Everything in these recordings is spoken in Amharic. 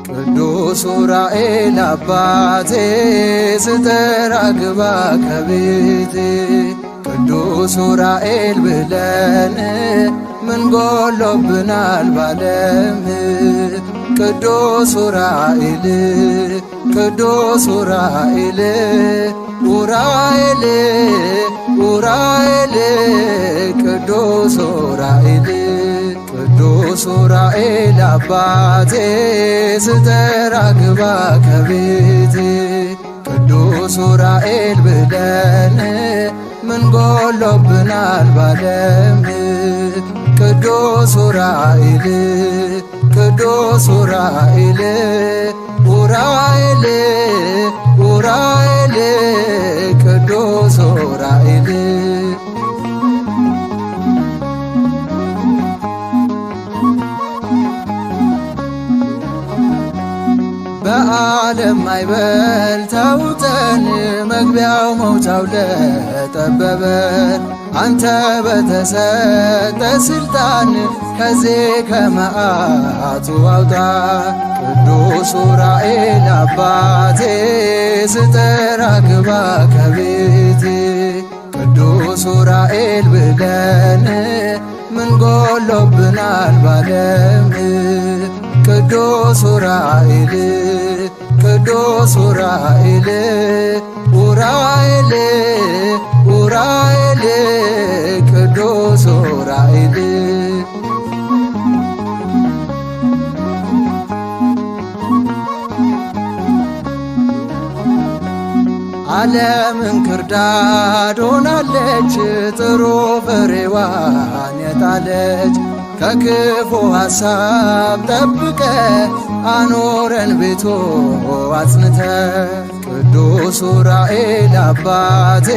ቅዱስ ዑራኤል አባቴ ስጠራ ግባ ከቤቴ ቅዱስ ዑራኤል ብለን ምን ጎሎብናል ባለም ቅዱስ ዑራኤል ቅዱስ ዑራኤል ዑራኤል ዑራኤል ቅዱስ ዑራኤል ቅዱስ ዑራኤል አባቴ ስጠራ ግባ ከቤቴ ቅዱስ ዑራኤል ብለን ምን ጎሎብናል ባለም ቅዱስ ዑራኤል ቅዱስ ዑራኤል ዑራኤል ዑራኤል ቅዱስ ዑራኤል በዓለም ማዕበል ተውጠን መግቢያው መውጫው ለጠበበን አንተ በተሰጠ ስልጣን ከዚህ ከመዓቱ አውጣ ቅዱስ ዑራኤል አባቴ ስጠራ ግባ ከቤቴ ቅዱስ ዑራኤል ብለን ምን ጎሎብናል ባለም ቅዱስ ዑራኤል ቅዱስ ዑራኤል ዑራኤል ዑራኤል ቅዱስ ዑራኤል ዓለምን ክርዳድ ሆናለች ጥሩ ፍሬዋን የጣለች ከክፉ ሐሳብ ጠብቀ አኖረን ቤቶ አጽንተ ቅዱስ ዑራኤል አባቴ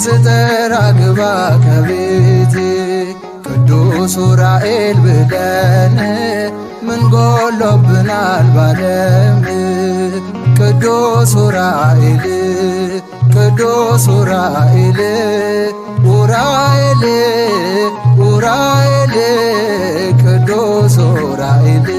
ስጠራ ግባ ከቤቴ ቅዱስ ዑራኤል ብለን ምን ጎሎብናል ባለም ቅዱስ ዑራኤል ቅዱስ ዑራኤል ዑራኤል ዑራኤል ቅዱስ ዑራኤል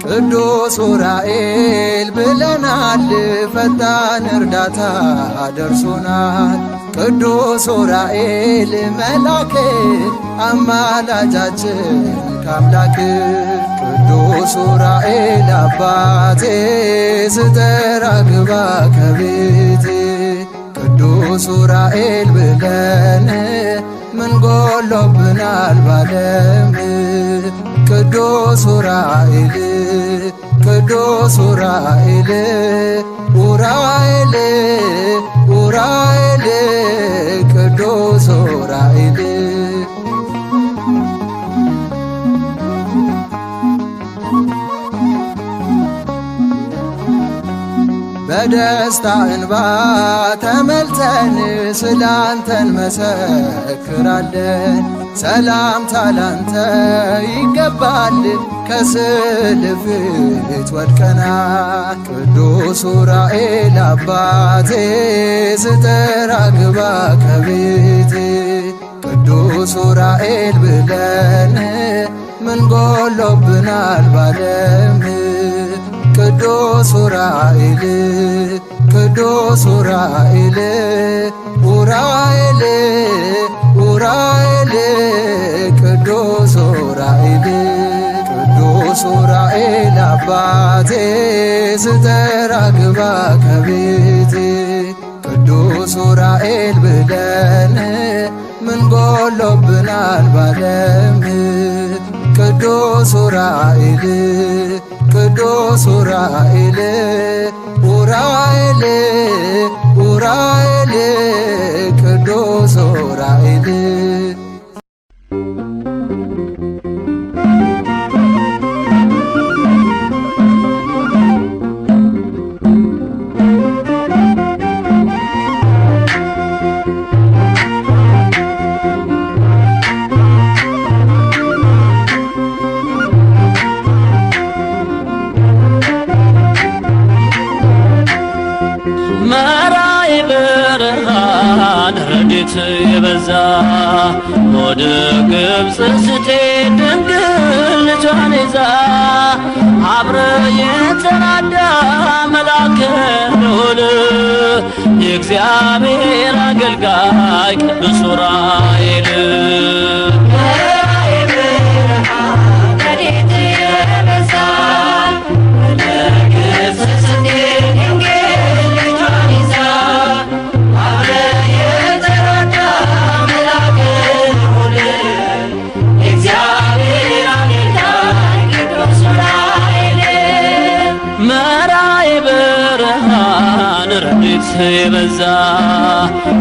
ቅዱስ ዑራኤል ብለናል ፈጣን እርዳታ ደርሶናል ቅዱስ ዑራኤል መላክ አማላጃችን ከአምላክ ቅዱስ ዑራኤል አባቴ ስጠራ ግባ ከቤቴ ቅዱስ ዑራኤል ብለን ምን ጎሎብናል ባለም ቅዱስ ዑራኤል ቅዱስ ዑራኤል ዑራኤል ዑራኤል ቅዱስ ዑራኤል በደስታ እንባ ተመልተን ስላንተን መሰክራለን ሰላምታ ላንተ ይገባል ከስዕል ፊት ወድቀናል ቅዱስ ዑራኤል አባቴ ስጠራ ግባ ከቤቴ ቅዱስ ዑራኤል ብለን ምን ጎሎብናል ባለም ቅዱስ ዑራኤል ቅዱስ ዑራኤል ዑራኤል ዑራኤል ቅዱስ ዑራኤል ቅዱስ ዑራኤል አባቴ ስጠራ ግባ ከቤቴ ቅዱስ ዑራኤል ብለን ምን ጎሎብናል ባለም ቅዱስ ዑራኤል ቅዱስ ዑራኤል ዑራኤል ዑራኤል ቅዱስ ዑራኤል መራይ ብርሃን ረድኤት የበዛ ወደ ግብፅ ስትሄድ ድንግል ልጇን ይዛ አብረ የተራዳ መልአከ ልዑል የእግዚአብሔር አገልጋይ ቅዱስ ዑራኤል የበዛ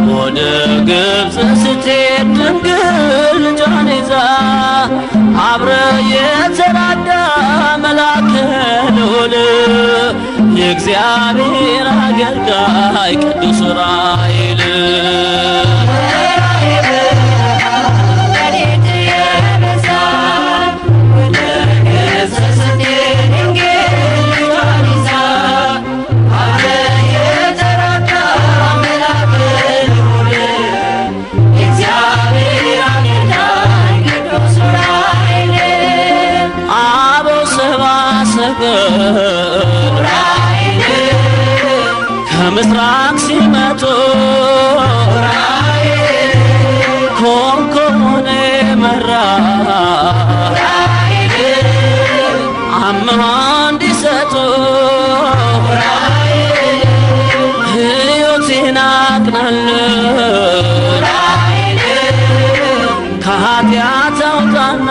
ወደ ግብፅ ስትሄድ ድንግል ልጇን ይዛ አብረ የተራዳ መልአከ ልዑል የእግዚአብሔር አገልጋይ ቅዱስ ዑራኤል ከምስራቅ ሲመጡ ኮንኮኔ መራ አምሃ እንዲሰጡ ሕይወቴን አቅናለሁ ከኃጢአት አውጣና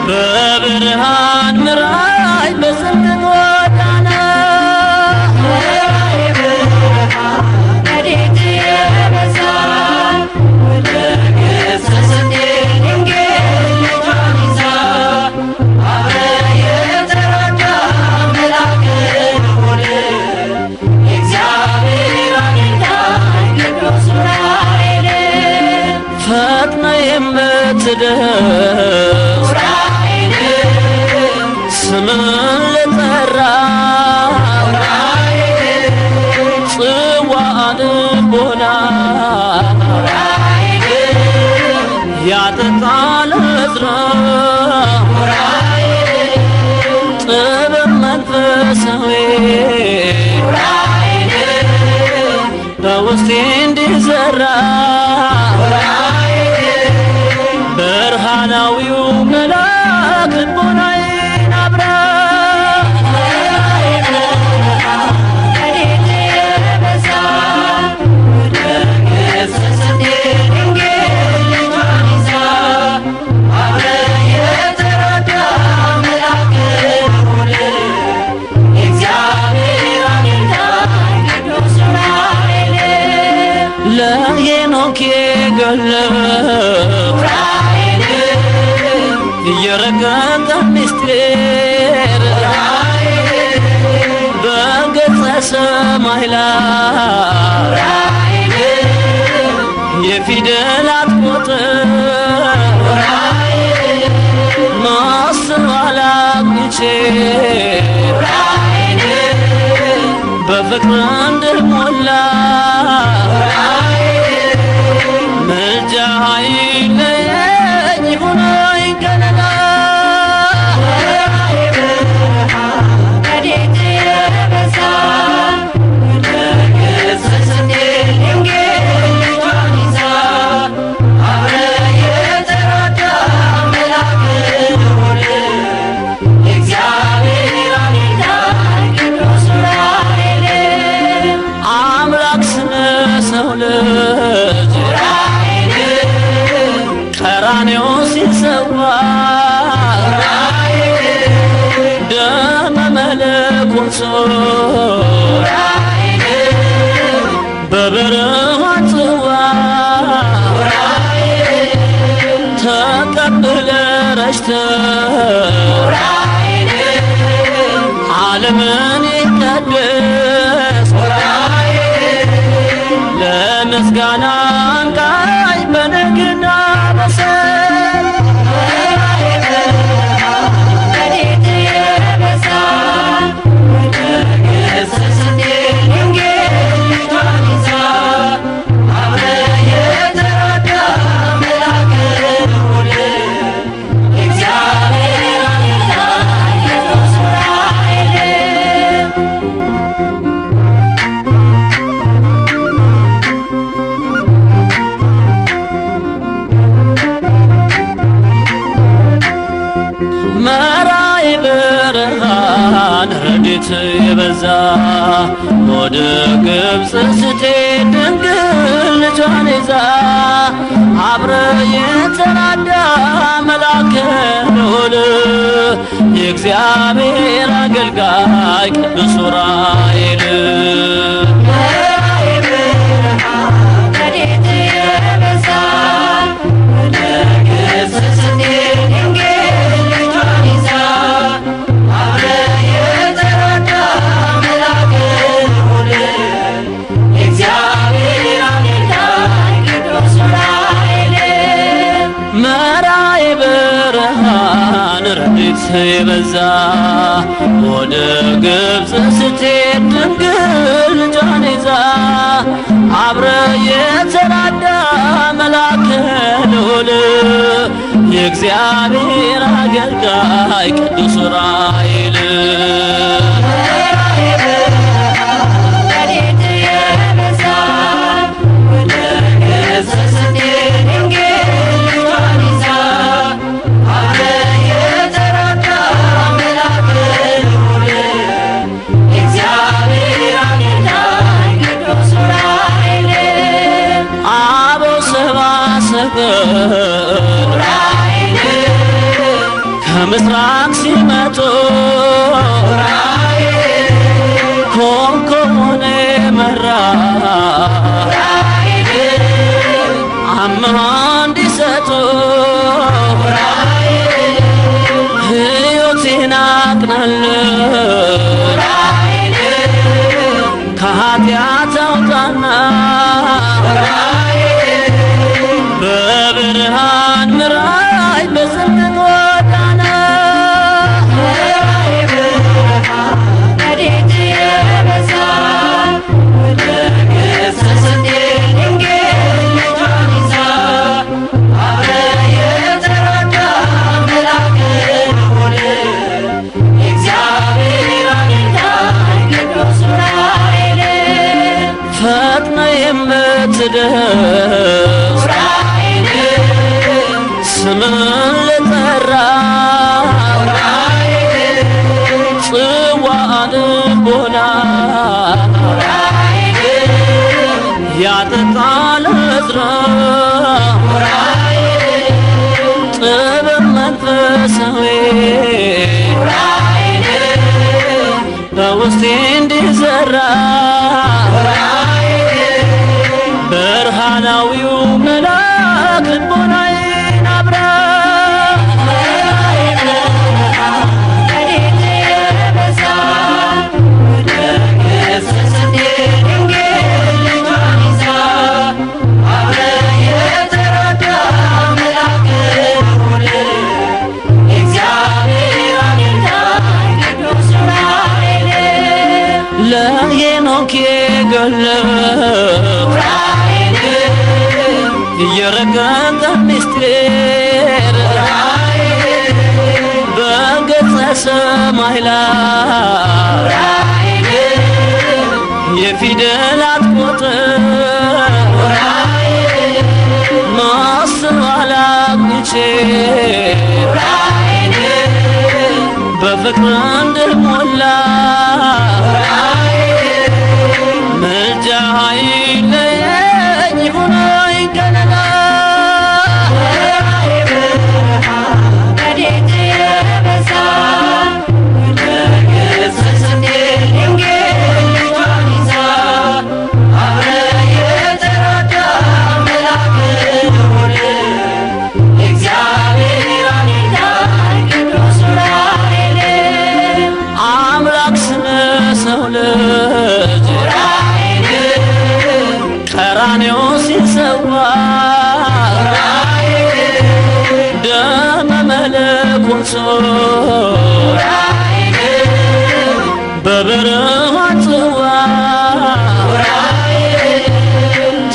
በብርሃን ምራይ በጽድቅ ጎዳና ረድኤት የበዛ ወደ ግብፅ ስትሄድ ድንግል ልጇን ይዛ አብረ የተራዳ መልአከ ልዑል የእግዚአብሔር አገልጋይ ቅዱስ ዑራኤል ፈጥነ የምትደርስ ስምን ልጠራ ጽዋ ልቦና ያጠጣል ዕዝራ ጥበብ መንፈሳዊ በውስጤ እንዲዘራ ብርሃናዊው መልአክ ልቦናዬን አብራ ረድኤት የበዛ ወደ ግብፅ ስትሄድ ድንግል ልጇን ይዛ አብረ የተራዳ መልአከ ልዑል የእግዚአብሔር አገልጋይ ቅዱስ ዑራኤል ለሄኖክ የገለጸው የረቀቀ ምስጢር በገጸ ሰማይ ላይ የፊደላት ቁጥር ማስተዋል አግኝቼ በፍቅር እንድሞላ ምልጃ አይለየኝ ሁነኝ ገለላ ረድኤት የበዛ ወደ ግብፅ ስትሄድ ድንግል ልጇን ይዛ አብረ የተራዳ መልአከ ልዑል የእግዚአብሔር አገልጋይ ቅዱስ ዑራኤል አምላክ ስለ ሰው ልጅ ቀራንዮ ሲሰዋ ደመ መለኮቱ በብርሃን ጽዋ ተቀብለ ረጭተ ዓለምን ይቀድስ ለምስጋና አንቃኝ በነግና በሰል ረድኤት የበዛ ወደ ግብፅ ስትሄድ ድንግል ልጇን ይዛ ረድኤት የበዛ ወደ ግብፅ ስትሄድ ድንግል ልጇን ይዛ አብረ የተራዳ መልአከ ልዑል የእግዚአብሔር አገልጋይ ቅዱስ ዑራኤል ረድኤት የበዛ ወደ ግብፅ ስትሄድ ድንግል ልጇን ይዛ አብረ የተራዳ መልአከ ልዑል የእግዚአብሔር አገልጋይ ቅዱስ ዑራኤል ከምስራቅ ሲመጡ ኮከቡን መራ አምሃ እንዲሰጡ ሕይወቴን አቅናልን ከኃጢአት አውጣና በብርሃን ምራይ በጽድቅ ጎዳና ረድኤት የበዛ ወደ ግብፅ ስትሄድ ድንግል ልጇን ይዛ አብረ የተራዳ መልአከ ልዑል የእግዚአብሔር አገልጋይ ቅዱስ ዑራኤል ፈጥነ የምትደርስ ስምን ልጠራ ጽዋዐ ልቦና ያጠጣል ዕዝራ ጥበብ መንፈሳዊ በውስጤ እንዲዘራ ብርሃናዊው መልአክ ልቦናዬን አብራ ረድኤት የበዛ ወደ ግብፅ ስትሄድ ድንግል ልጇን ይዛ አብረ የተራዳ መልአከ ልዑል የእግዚአብሔር አገልጋይ ቅዱስ ዑራኤል ለሄኖክ የገለጸው የረቀቀ ምስጢር በገጸ ሰማይ ላይ የፊደላት ቁጥር ማስተዋል አግኝቼ በፍቅር እንድሞላ ምልጃህ አይለየኝ ይሁነኝ ከለላ ረድኤት የበዛ ወደ ግብፅ ስትሄድ ድንግል ልጇን ይዛ አብረ የተራዳ መልአከ ልዑል የእግዚአብሔር አገልጋይ ቅዱስ ዑራኤል አምላክ ስለ ሰው ልጅ ቀራንዮ ሲሰዋ ደመ መለኮት በብርሃን ጽዋ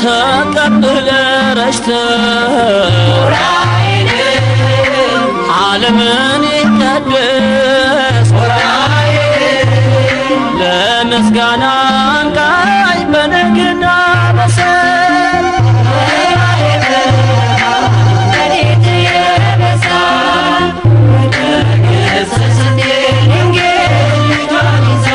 ተቀብለ ረጭተ ዓለምን ይታደስ ለምስጋና አንቃኝ በነግና በሰል ረድኤት የበዛ ወደ ግብፅ ስትሄድ ድንግል ልጇን ይዛ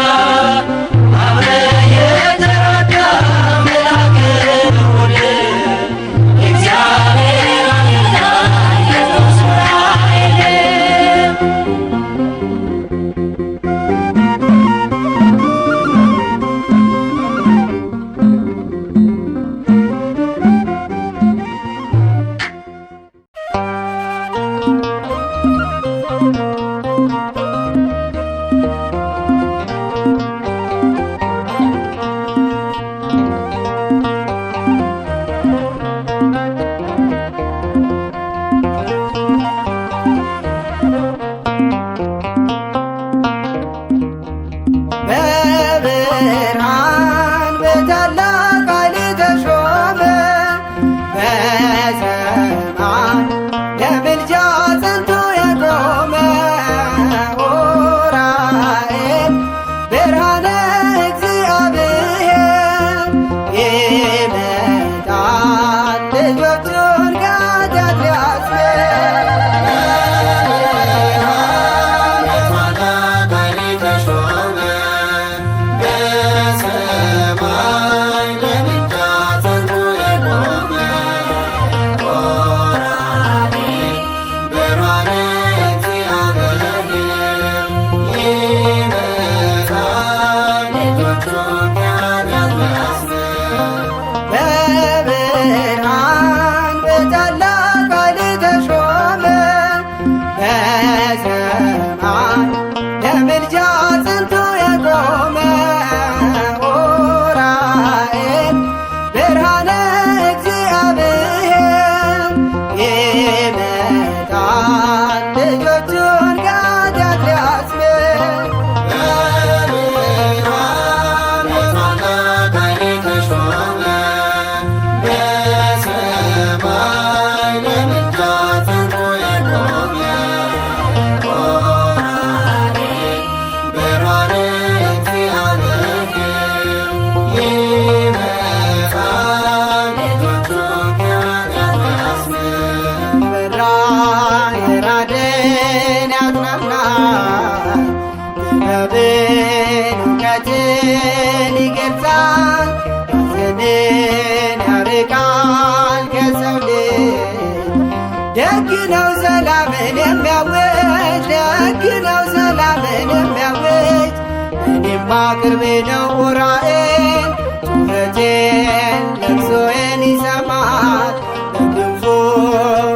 ቅርቤ ነው ኡራኤል ጩኸቴን ለቅሶዬን ይሰማል። በክንፉ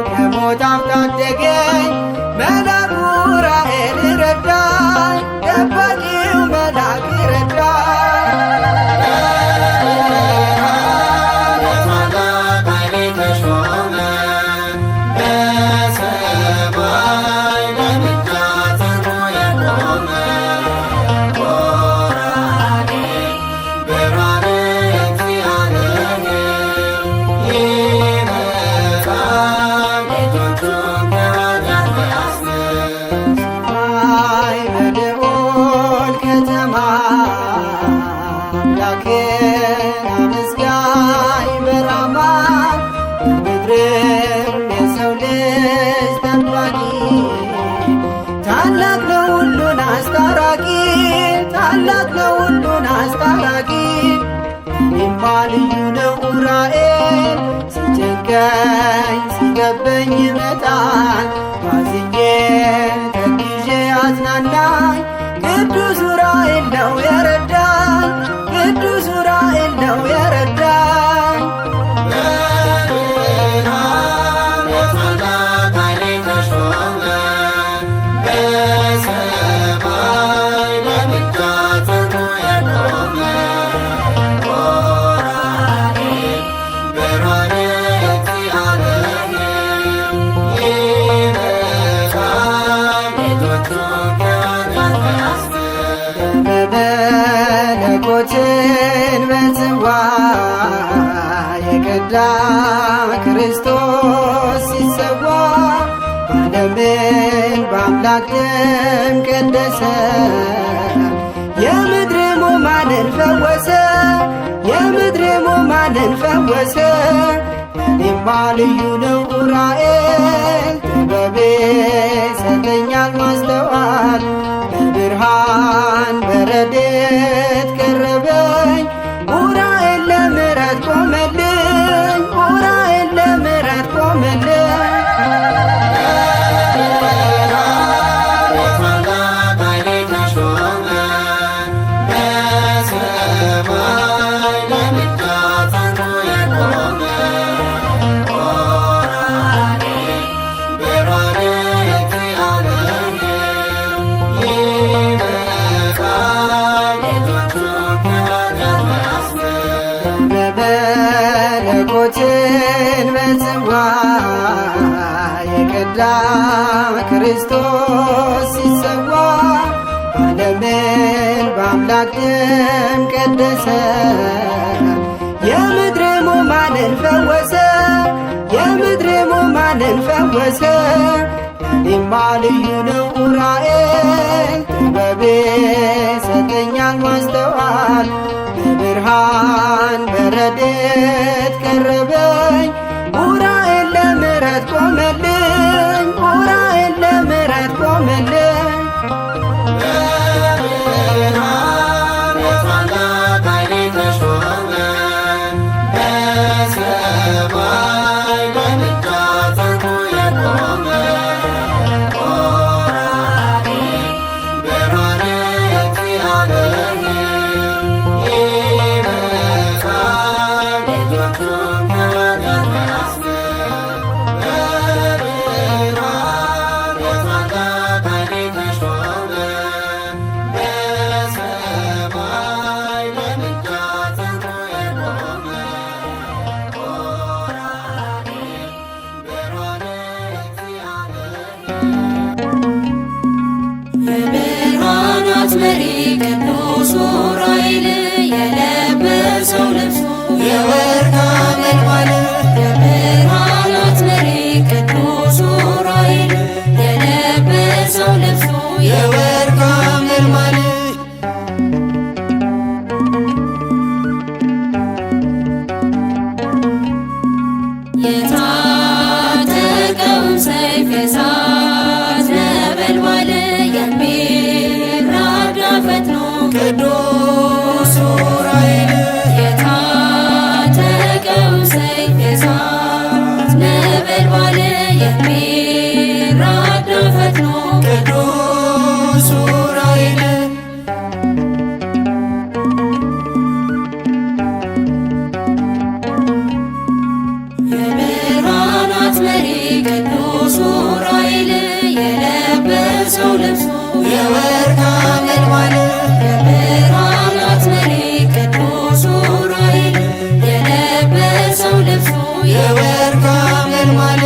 ከሞት ታደገኝ መልአኩ ኡራኤል ረዳኝ ጠባቂው መልአክ ረዳኝ። በታላቅ ኃይል ተሾመ በሰማይ ለምልጃ ጸንቶ የቆመ ታላቅ ነው ሁሉን አስታራቂ ታላቅ ነው ሁሉን አስታራቂ። እኔማ ልዩ ነው ኡራኤል ሲጨንቀኝ ሲገበኝ ይመጣል። አዝኜ ተክዤ አጽናናኝ ቅዱስ ኡራኤል ነው የረዳኝ ቅዱስ ኡራኤል ነው የረዳኝ። መለኮትን በጽዋ የቀዳ ክርስቶስ ሲሰዋ ዓለምን በአምላክ ደም ቀደሰ። የምድር ሕሙማንን ፈወሰ የምድር ሕሙማንን ፈወሰ። እኔማ ልዩ ነው ኡራኤል ጥበቤ ሰጠኛል ማስተዋል። በብርሃን በረድኤት ቀረበኝ ኡራኤል ለምሕረት ቆመልኝ ኡራኤል ለምሕረት ቆመልኝ። በታላቅ ኃይል ተሾመ በሰማይ ለምልጃ ጸንቶ የቆመ መለኮትን በጽዋ የቀዳ ክርስቶስ ሲሰዋ ዓለምን በአምላክ ደም ቀደሰ። የምድር ሕሙማንን ፈወሰ የምድር ሕሙማንን ፈወሰ። እኔማ ልዩ ነው ኡራኤል ጥበቤ ሰጠኛል ማስተዋል። በብርሃን በረድኤት ቀረበኝ ኡራኤል ለምሕረት ቆመልኝ ኡራኤል ለምሕረት ቆመልኝ። በብርሃን በታላቅ ኃይል ተሾመ በሰማይ ለምልጃ ጸንቶ የቆመ የብርሃናት መሪ ቅዱስ ኡራኤል የለበሰው ልብሱ የወርቅ ሐመልማል። የብርሃናት መሪ ቅዱስ ኡራኤል የለበሰው ልብሱ የወርቅ ሐመልማል። የታጠቀውን ሰይፍ የእሳት ነበልባል የሚራዳ ፈጥኖ ቅዱስ ኡራኤል የታጠቀውን ሰይፍ የእሳት ነበልባል የሚራዳ ፈጥኖ ቅዱስ ኡራኤል ልብሱ የወርቅ አመልማል የብርሃናት መሪ ቅዱስ ዑራኤል የለበሰው ልብሱ የወርቅ አመልማል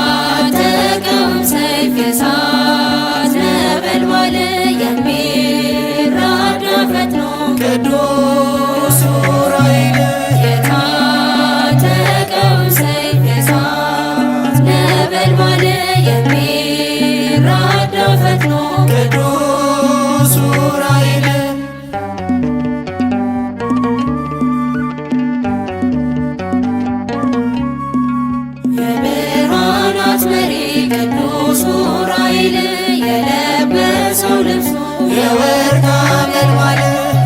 የታጠቀውን ሰይፍ የእሳት ነበልባል የሚራዳ ፈጥኖ ቅዱስ ዑራኤል የታጠቀውን ሰይፍ የእሳት ነበልባል የሚራዳ ፈጥኖ ቅዱስ ዑራኤል የብርሃናት መሪ ቅዱስ ዑራኤል የለበሰው ልብሱ የወርቅ አመልማል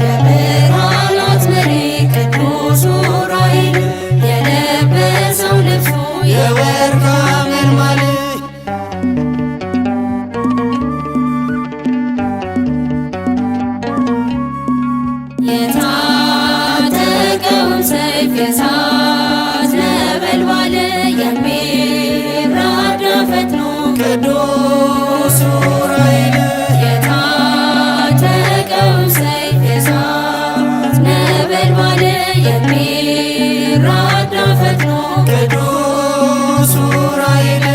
የብርሃናት መሪ ቅዱስ ዑራኤል የለበሰው ልብሱ የወርቅ አመልማል የታጠቀውን ሰይፍ የእሳት ነበልባል የሚራዳ ፈጥኖ ቅዱስ ዑራኤል የታጠቀውን ሰይፍ የእሳት ነበልባል የሚራዳ ፈጥኖ ቅዱስ ዑራኤል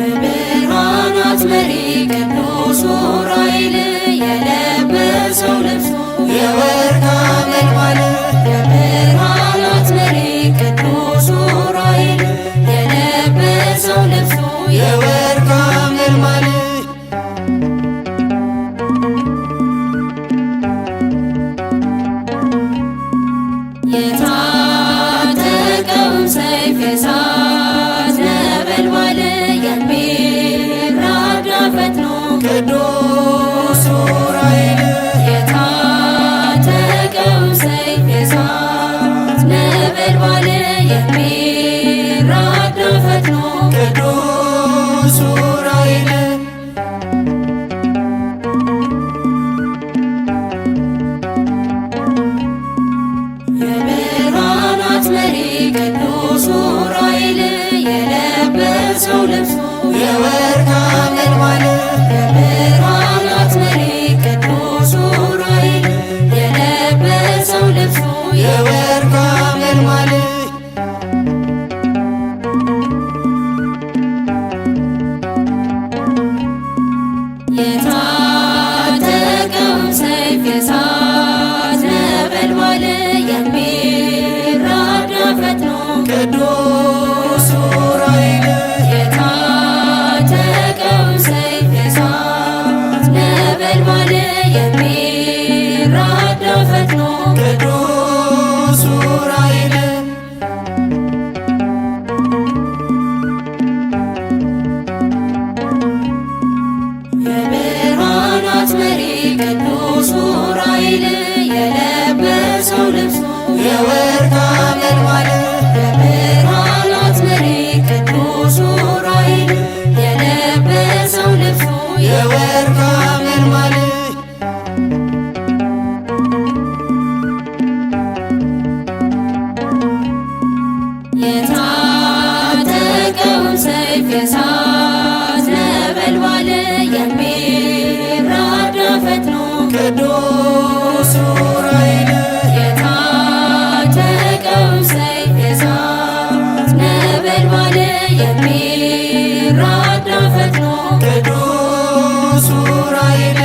የብርሃናት መሪ ቅዱስ ዑራኤል የለበሰው ልብሱ የወርቅ አመልማል የብርሃናት መሪ ቅዱስ ዑራኤል የለበሰው ልብሱ የወርቅ አመልማል የታጠቀውን ሰይፍ የእሳት ነበልባል የሚራዳ ፈጥኖ ቅዱስ ዑራኤል የታጠቀውን ሰይፍ የእሳት ነበልባል የሚራዳ ፈጥኖ ቅዱስ ዑራኤል የብርሃናት መሪ ቅዱስ ዑራኤል የለበሰው ልብሱ የወርቅ አመልማል የብርሃናት መሪ ቅዱስ ዑራኤል የለበሰው ልብሱ የወርቅ አመልማል የታጠቀውን ሰይፍ የእሳት ነበልባል የሚራዳ ፈጥኖ ቅዱስ ዑራኤል የታጠቀውን ሰይፍ የእሳት ነበልባል የሚራዳ ፈጥኖ ቅዱስ ዑራኤል የብርሃናት መሪ ቅዱስ ዑራኤል የለበሰው ልብሱ የወርቅ አመልማል የብርሃናት መሪ ቅዱስ ዑራኤል የለበሰው ልብሱ የወርቅ አመልማል የታጠቀውን ሰይፍ የእሳት ነበልባል የሚራዳ ፈጥኖ ቅዱስ ዑራኤል የታጠቀውን ሰይፍ የእሳት ነበልባል የሚራዳ ፈጥኖ ቅዱስ ዑራኤል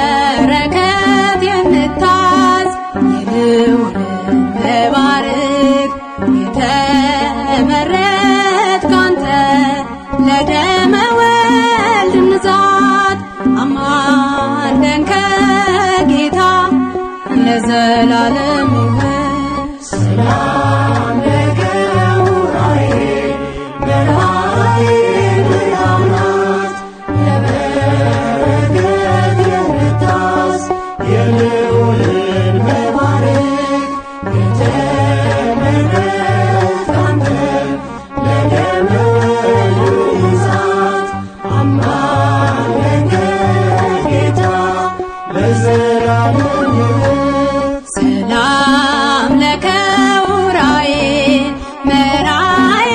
ለበረከት የምታዝ የልዑልን መባርክ የተመረጥክ ካንተ ለደመ ወልድ ንዛት አማልደን ከጌታ ለዘላለም ይወስ ሰላም ለገውራዬ በላይ ብርሃናት ለበረከት የምታዝ የልዑልን መባረክ የተመረጥክ ካንተ ለደመ ወልድ ንዛት አማልደን ከጌታ ለዘላለም ይወስ ሰላም ለከውራዬ መራዬ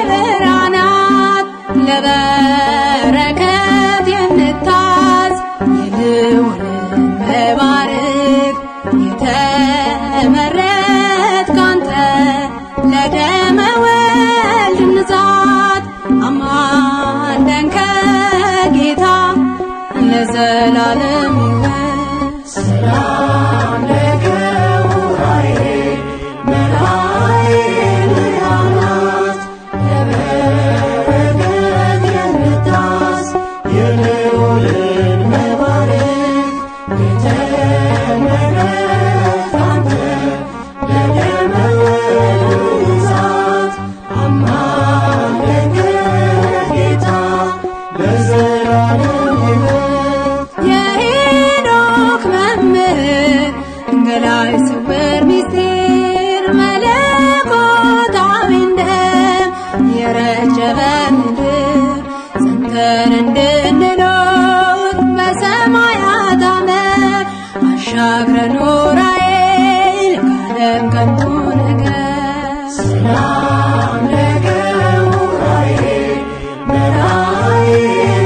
ብርሃናት ለበረከት የምታዝ የልዑልን መባርክ የተመረጥክ ካንተ ለደመ ወልድ ንዛት አማልደን ከጌታ ለዘላለም ይወስ ሰላም ለገውራዬ መራዬ ብርሃናት ለበረከት የምታዝ የልዑልን መባረክ የተመረጥክ ካንተ ለደመ ወልድ ንዛት አማልደን ከጌታ ለዘላለም ይወስ የሄኖክ መምህር ገላይ ስውር ምስጢር መለኮታዊ ደም የረጨ በምድር ጸንተን እንድንኖር በሰማያት አመድ አሻግረን ዑራኤል ከዓለም ከንቱ ነገር ሰላም ለገውራዬ መራዬ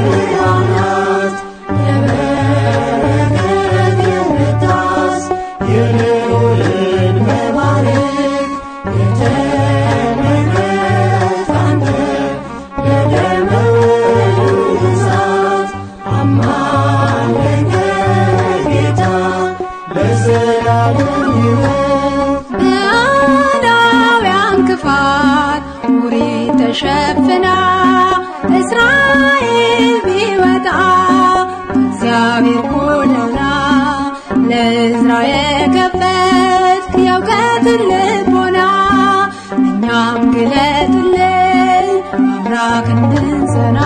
ብርሃናት ለበረከት የምታዝ የልዑልን መባረክ የተመረጥክ ካንተ ለደመ ወልድ ንዛት አማልደን ከጌታ ለዘላለም ይወስ በአዳውያን ክፋት ኦሪት ተሸፍና እስራኤል ቢወጣ እግዚአብሔር ጎዳና ለዕዝራ የከፈትክ የእውቀትን ልቦና እኛም ግለጥልን አብራክ እንድንጸና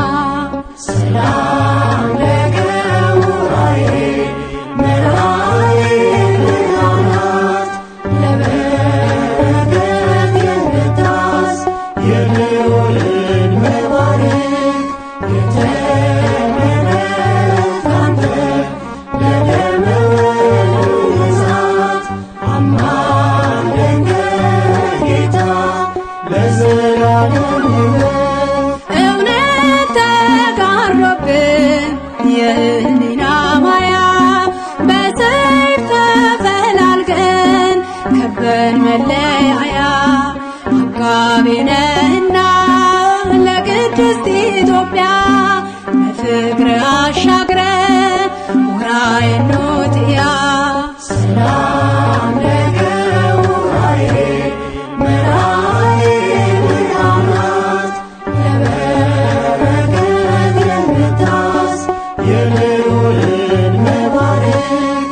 ሰላም ለገውራዬ መራዬ ብርሃናት ለበረከት የምታዝ የልዑልን መባረክ የተመረጥክ ካንተ ለደመ ወልድ ንዛት አማልደን ከጌታ ለዘላለም ይወስ እውነት ተጋሮብን የህሊና ማያ በሰይፍ ተፈላልገን ከበን መለያያ አጋቤ ነህና ለቅድስት ኢትዮጵያ በፍቅር አሻግረን ዑራኤል ኖትያ ሰላም ለገውራዬ መራዬ ብርሃናት ለበረከት የምታዝ የልዑልን መባረክ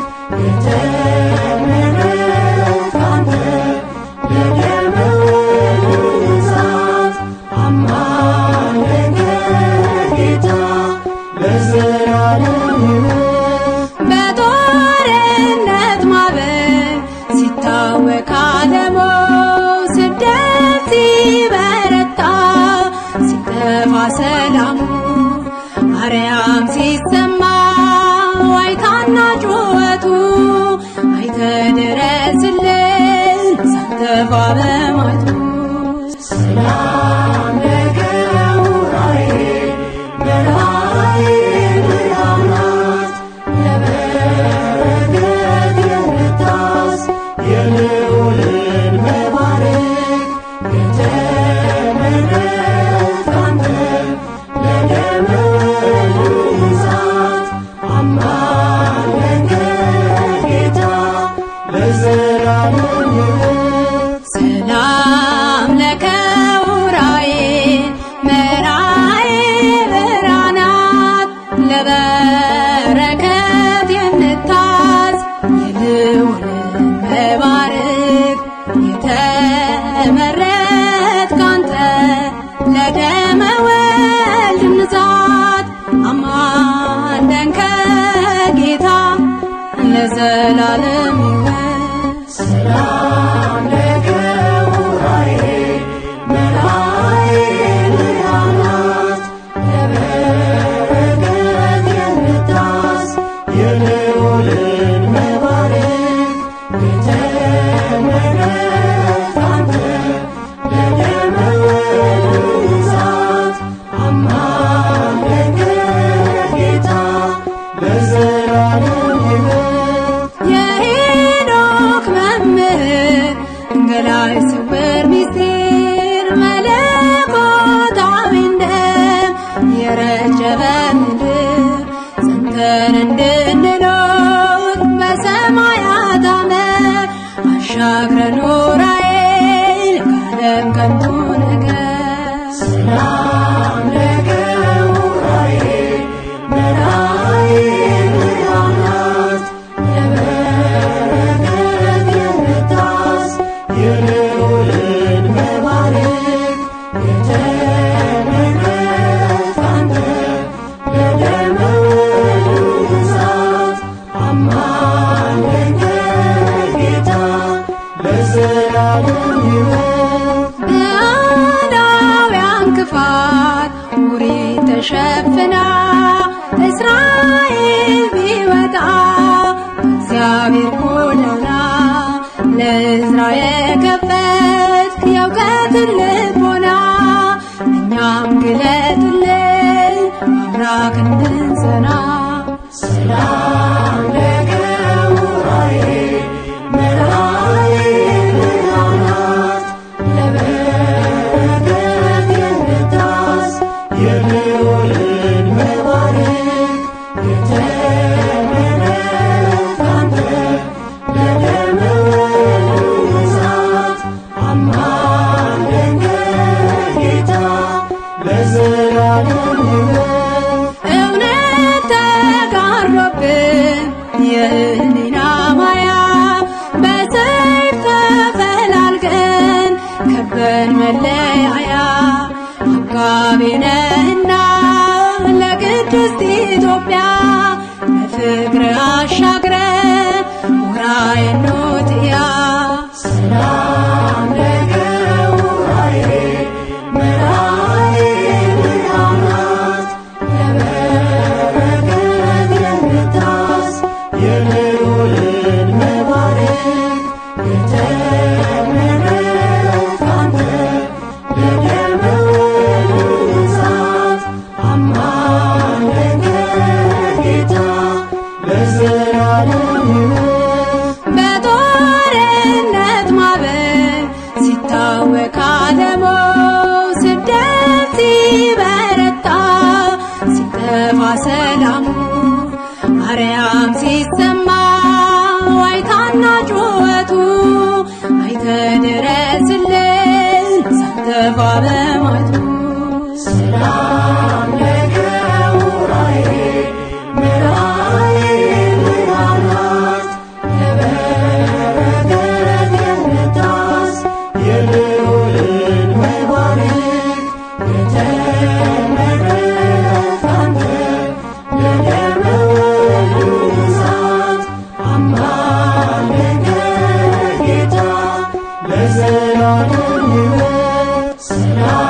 የተመረጥክ ካንተ ለደመ ወልድ ንዛት አማልደን ከጌታ ለዘላለም ይወስ በጦርነት ማዕበል ሲታወክ ዓለሙ ስደት ሲበረታ ሲጠፋ ሰላሙ ሲሰማ ዋይታና ጩኸቱ አይተ ድረስልን ሳትጠፋ በማየቱ ሰላም ለገውራኤል መላእክት ብርሃናት ለበረከት የምታስ የልዑልን መባረክ የተመረጥክ አንተ ለደመ ወልሳት አማለኝ ጌታ ለዘላለም ሰላም ለከ ዑራኤል መላእክት ብርሃናት ለበረከት የምታዝ የልዑልን መባረክ የተመረጥክ አንተ ለደመ ወልድ ንጻት አማልደን ከጌታ ለዘላለም ሰላም ለገውራኤል መላእክት ብርሃናት ለበረከት የምታዝ የልዑልን መባረክ የተመረጥክ አንተ ለደመ ወልድ ንጻት አማልደን ከጌታ ለዘላለም የሄኖክ መምህር ገላይ ስውር ምስጢር መለኮታዊ ደም የረጨ በምድር ጸንተን እንድንኖር በሰማያት አመድ አሻግረን ዑራኤል ከዓለም ከንቱ ነገር ሰላም ለገውራኤል መላእክት ብርሃናት ለበረከት የምታዝ የልዑልን መባረክ የተመረጥክ አንተ ለደመ ወልድ ንጻት አማልደን ከጌታ ለዘላለም በአዳውያን ክፋት ኦሪት ተሸፍና እስራኤል ቢወጣ እግዚአብሔር ጎዳና ለዕዝራ የከፈትክ የእውቀትን ልቦና እኛም ግለጥልን አብራክ እንድንጸና ሰላም ለገውራኤል መላእክት ብርሃናት ለበረከት የምታዝ የልዑልን መባረክ የተመረጥክ አንተ ለደመ ወልድ ንጻት አማልደን ከጌታ ለዘላለም እውነት ተጋሮብን የህሊና ማያ በሰይፍ ተፈላልገን ከበን መለያያ አጋቢ ነህና ለቅድስት ኢትዮጵያ በፍቅር አሻግረን ዑራኤል ኖትያ ሰላም ለገውራኤል መላእክት ብርሃናት ለበረከት የምታዝ የልዑልን መባረክ የተመረጥክ አንተ ለደመ ወልድ ንጻት አማልደን ከጌታ ለዘላለም በጦርነት ማዕበል ሲታወክ ዓለሙ ስደት ሲበረታ ሲጠፋ ሰላሙ አርያም ሲሰማ ዋይታና ጩኸቱ አይተ ድረስልን ሳትጠፋ በማየቱ ሰላም ለገውራኤል መላእክት ብርሃናት ለበረከት የምታዝ የልዑልን መባረክ የተመረጥክ አንተ ለደመ ወልድ ንጻት አማልደን ከጌታ ለዘላለም ሰላም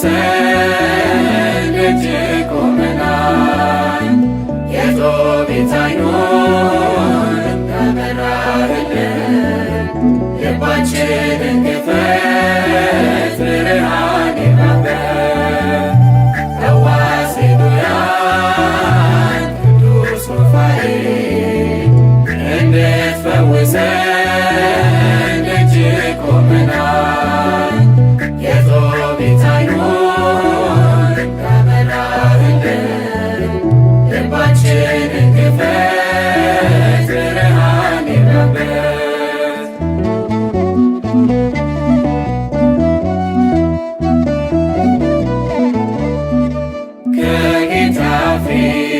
ፈውሰን ደጅ ቆመናል። የጦቢት ዓይኑን እንዳበራህልን ልባችንን ክፈት ብርሃን ይብራበት። ፈዋሴ ዱያን ቅዱስ ሩፋኤል እንድትፈውሰን ደጅ ቆመናል። የጦቢት ዓይኑን እንዳበራህልን ልባችንን ክፈት ብርሃን ይብራበት። ከጌታ ፊት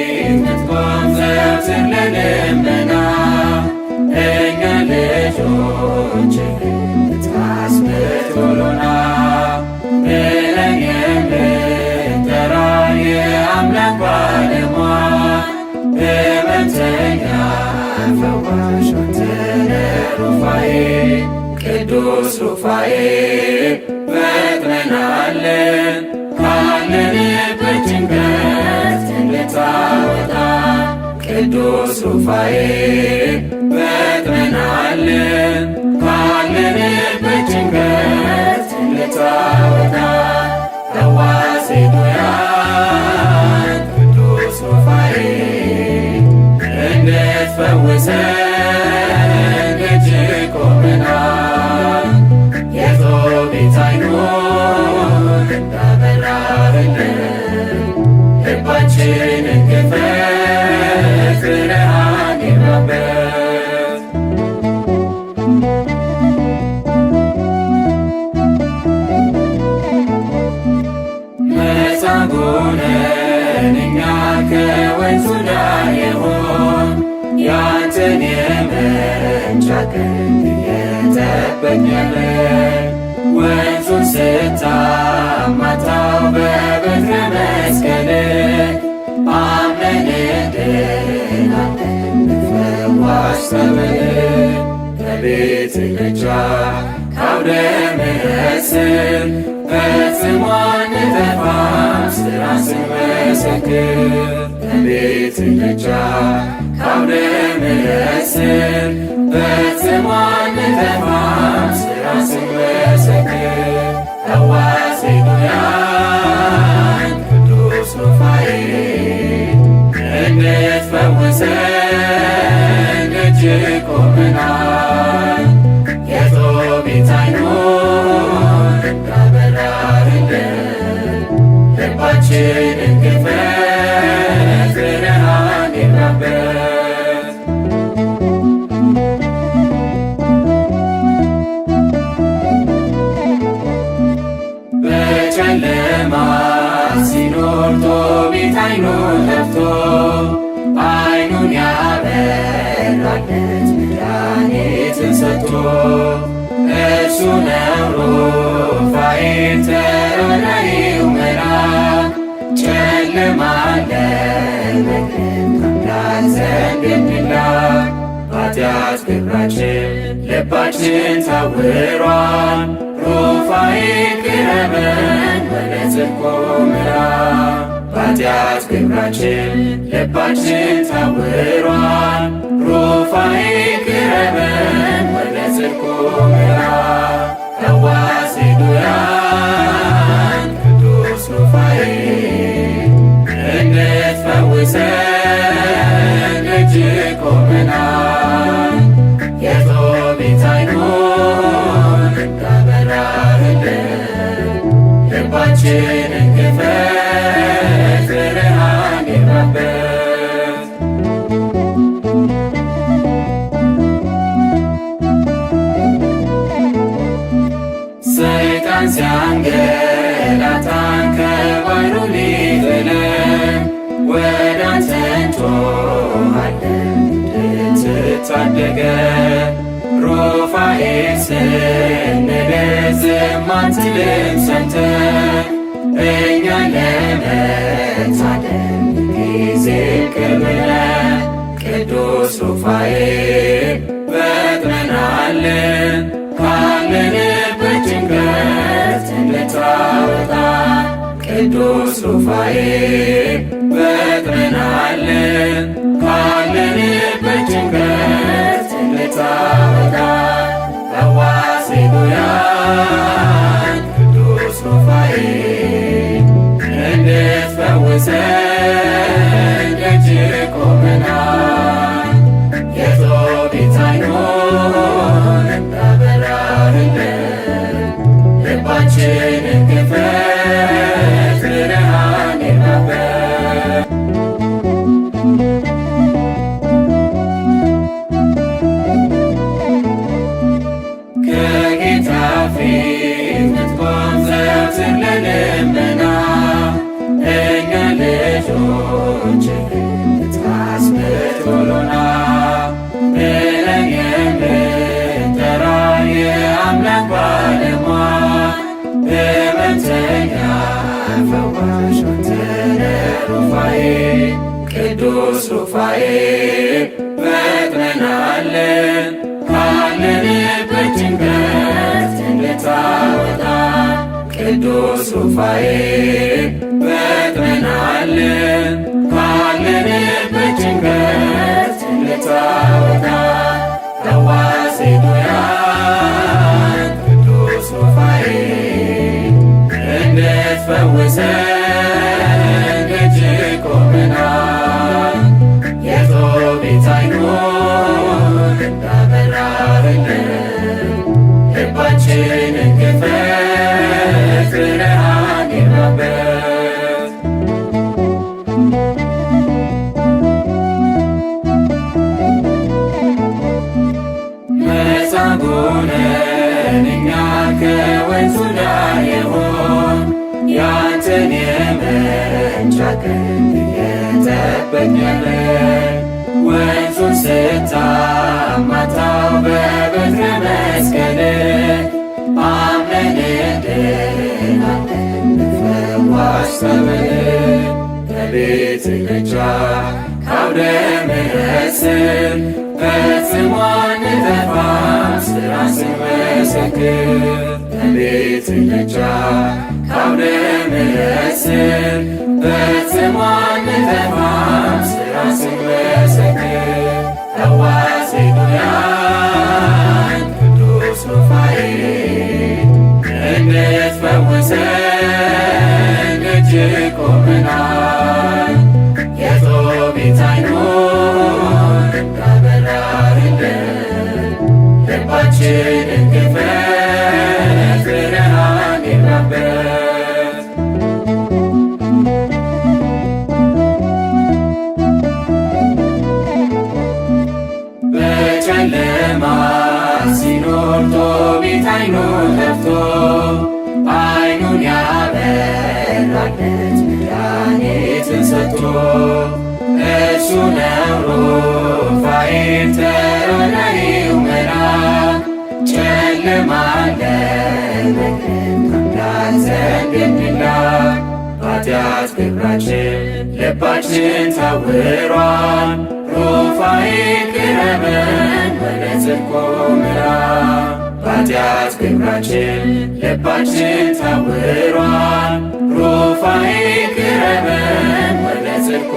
ምትቆም ዘወትር ለልመና እኛ ልጆችህ ልታስምር ቶሎና ብለን የምንጠራ የአምላክ ባለሟል ሕመምተኛ ፈዋሽ አንተ ነህ ሩፋኤል ቅዱስ ሩፋኤል ፈጥነናለን ካለንበት ጭንቀት እንድታወጣን ቅዱስ ሩፋኤል ፈጥነናለን ካለንበት ጭንቀት እንድታወጣን ፈዋሴ ዱያን ቅዱስ ሩፋኤል እንድትፈውሰን ደጅ ቆመናል። የጦቢት ዓይኑን እንዳበራህልን ልባችንን ክፈት ብርሃን ይብራበት። መጻጉዕ ነን እኛ ከወንዙ ዳር የሆን ያንተን የመምጫ ቀን እየጠበቅን ያለን ወንዙን ስታማታው በበትረ መስቀልህ አምነን እንድናለን በፈዋሽ ጸበልህ። ከቤትህ ደጃፍ ከአውደ ምሕረት ስር ፈጽሞ አንጠፋም ሥራህን ስንመሰክር። ከቤትህ ደጃፍ ከአውደ ምሕረት ስር ፈጽሞ አንጠፋም ሥራህን ስንመሰክር። ፈዋሴ ዱያን ቅዱስ ሩፋኤል እንድትፈውሰን ደጅ ቆመናል። የጦቢት ዓይኑን እንዳበራህልን ልባችንን ክፈት ብርሃን ይብራበት። በጨለማ ሲኖር ጦቢት ዓይኑን ከፍቶ ዓይኑን ያበራለት መድኃኒትን ሰጥቶ እርሱ ነው ሩፋኤል ተራዳኢው መልአክ ጨለማን ለመግፈፍ ከአምላክ ዘንድ የሚላክ በኃጢአት ግብራችን ልባችን ታውሯል። ሩፋኤል ቅረበን ወደ ጽድቁ ምዕራፍ በኃጢአት ግብራችን ልባችን ታውሯል። ሩፋኤል ቅረበን ወደ ጽድቁ ምዕራፍ ፈዋሴ ዱያን ቅዱስ ሩፋኤል እንድትፈውሰን ደጅ ቆመናል። የጦቢት ዓይኑን እንዳበራህልን ልባችንን ክፈት ብርሃን ይብራበት። ሰይጣን ሲያንገላታን ከባሕሩ ሊጥለን ወደ አንተ እንጮኻለን እንድትታደገን። ሩፋኤል ስንል ዝም አትልም ሰምተህ እኛን ለመታደግ ጊዜ ቅርብ ነህ። ቅዱስ ሩፋኤል ፈጥነናልን ካለንበት ጭንቀት እንድታወጣን ቅዱስ ሩፋኤል ፈጥነናልን ካለንበት ጭንቀት ልታወጣን ፈዋሴ ዱያን ቅዱስ ሩፋኤል እንድትፈውሰን ደጅ ቆመናል። የጦቢት ዓይኑን እንዳበራህልን ልባችንን ክፈት ብርሃን ይራበን። ከጌታ ፊት ምትቆም ዘወትር ለልመና እኛ ልጆችህን ልታስምር ቶሎና ብለን የምንጠራ የአምላክ ባለሟል ሕመምተኛ ፈዋሽ አንተ ነህ ሩፋኤል ቅዱስ ሩፋኤል ፈጥነናልን ካለንበት ጭንቀት እንድታወጣን ቅዱስ ሩፋኤል ፈጥነናልን ካለንበት ጭንቀት እንድታወጣን ፈዋሴ ዱያን ቅዱስ ሩፋኤል እንድትፈውሰን ደጅ ቆመናል። የጦቢት ዓይኑን እንዳበራህልን ልባችንን ክፈት ብርሃን ይራበት። መጻጉዕ ነን እኛ ከወንዙ ዳር የሆን ያንተን የመምጫ ቀን እየጠበቅን ያለን ወንዙን ስታማታው በበትረ መስቀልህ አምነን እንድናለን በፈዋሽ ጸበልህ በቤትህ ደጃፍ ከአውደ ምሕረት ስር ፈጽሞ አንጠፋም ሥራህን ስንመሰክር በቤትህ ደጃፍ ከአውደ ምሕረት ስር ፈጽሞ አንጠፋም ሥራህን ስንመሰክር ፈዋሴ ዱያን ቅዱስ ሩፋኤል እንድትፈውሰን ደጅ ቆመናል። የጦቢት ዓይኑን እንዳበራህልን ልባችንን ክፈት ብርሃን ይራበት። በጨለማ ሲኖር ጦቢት ዓይኑን ከፍቶ ዓይኑን ያበራለት መድኃኒትን ሰጥቶ እርሱ ነው ሩፋኤል ተራዳኢው መልአክ ጨለማን ለመግፈፍ ከአምላክ ዘንድ የሚላክ በኃጢአት ግብራችን ልባችን ታውሯል። ሩፋኤል ቅረበን ወደ ጽድቁ ምዕራፍ በኃጢአት ግብራችን ልባችን ታውሯል። ሩፋኤል ቅረበን ወደ ጽድቁ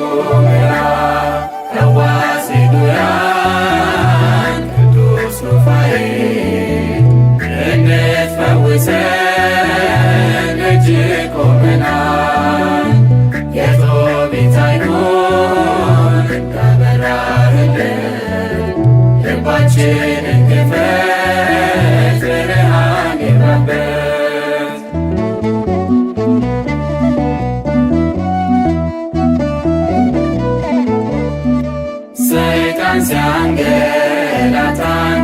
ምዕራፍ ፈዋሴ ዱያን ቅዱስ ሩፋኤል እንድትፈውሰን ደጅ ቆመናል። የጦቢት ዓይኑን እንዳበራህልን ልባችንን ክፈት ብርሃን ይራበት። ሰይጣን ሲያንገላታን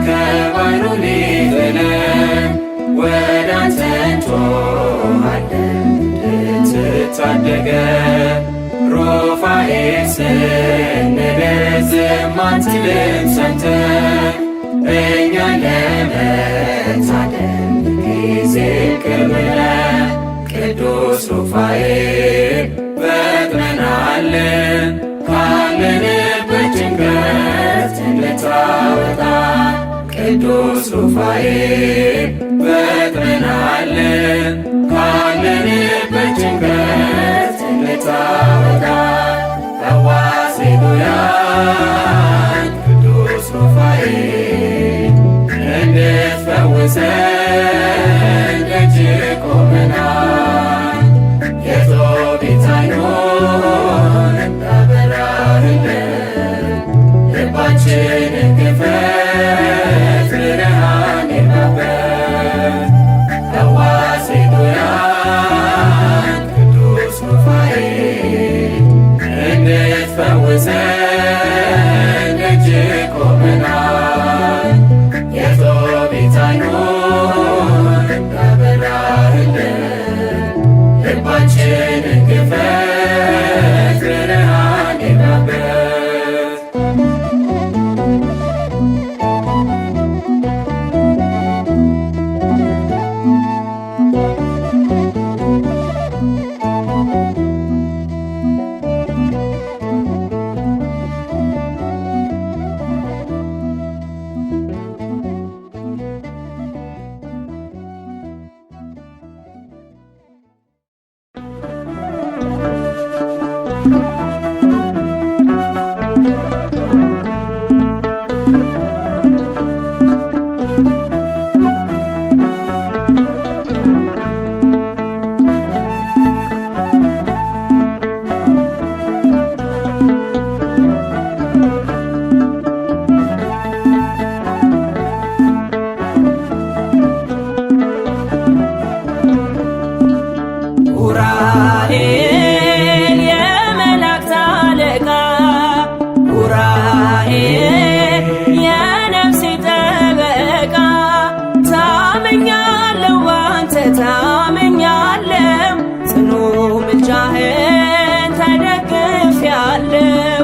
ከባሕሩ ሊጥለን ወደ አንተ እንጮኻለን እንድትታደገን ሩፋኤል ስንል ዝም አትልም ሰምተህ እኛን ለመታደግ ጊዜ ቅርብ ነህ ቅዱስ ሩፋኤል ፈጥነናልን ካለንበት ጭንቀት እንድታወጣን ቅዱስ ሩፋኤል ፈጥነናልን ካለንበት ጭንቀት ልታወጣን ፈዋሴ ዱያን ቅዱስ ሩፋኤል እንድትፈውሰን ደጅ ቆመናል። የጦቢት ዓይኑን እንዳበራህልን ልባችንን ክፈት ብርሃን የለበት ፈዋሴ ዱያን ቅዱስ ሩፋኤል እንድትፈውሰን ደጅ ቆመናል። የጦቢት ዓይኑን እንዳበራህልን ልባችንን ክፈት ብርሃን የለበት ኡራኤል የመላእክት አለቃ ኡራኤል የነፍሴ ጠበቃ ታመኛለሁ ባንተ ታመኛለሁ ጽኑ ምልጃህን ተደግፌአለሁ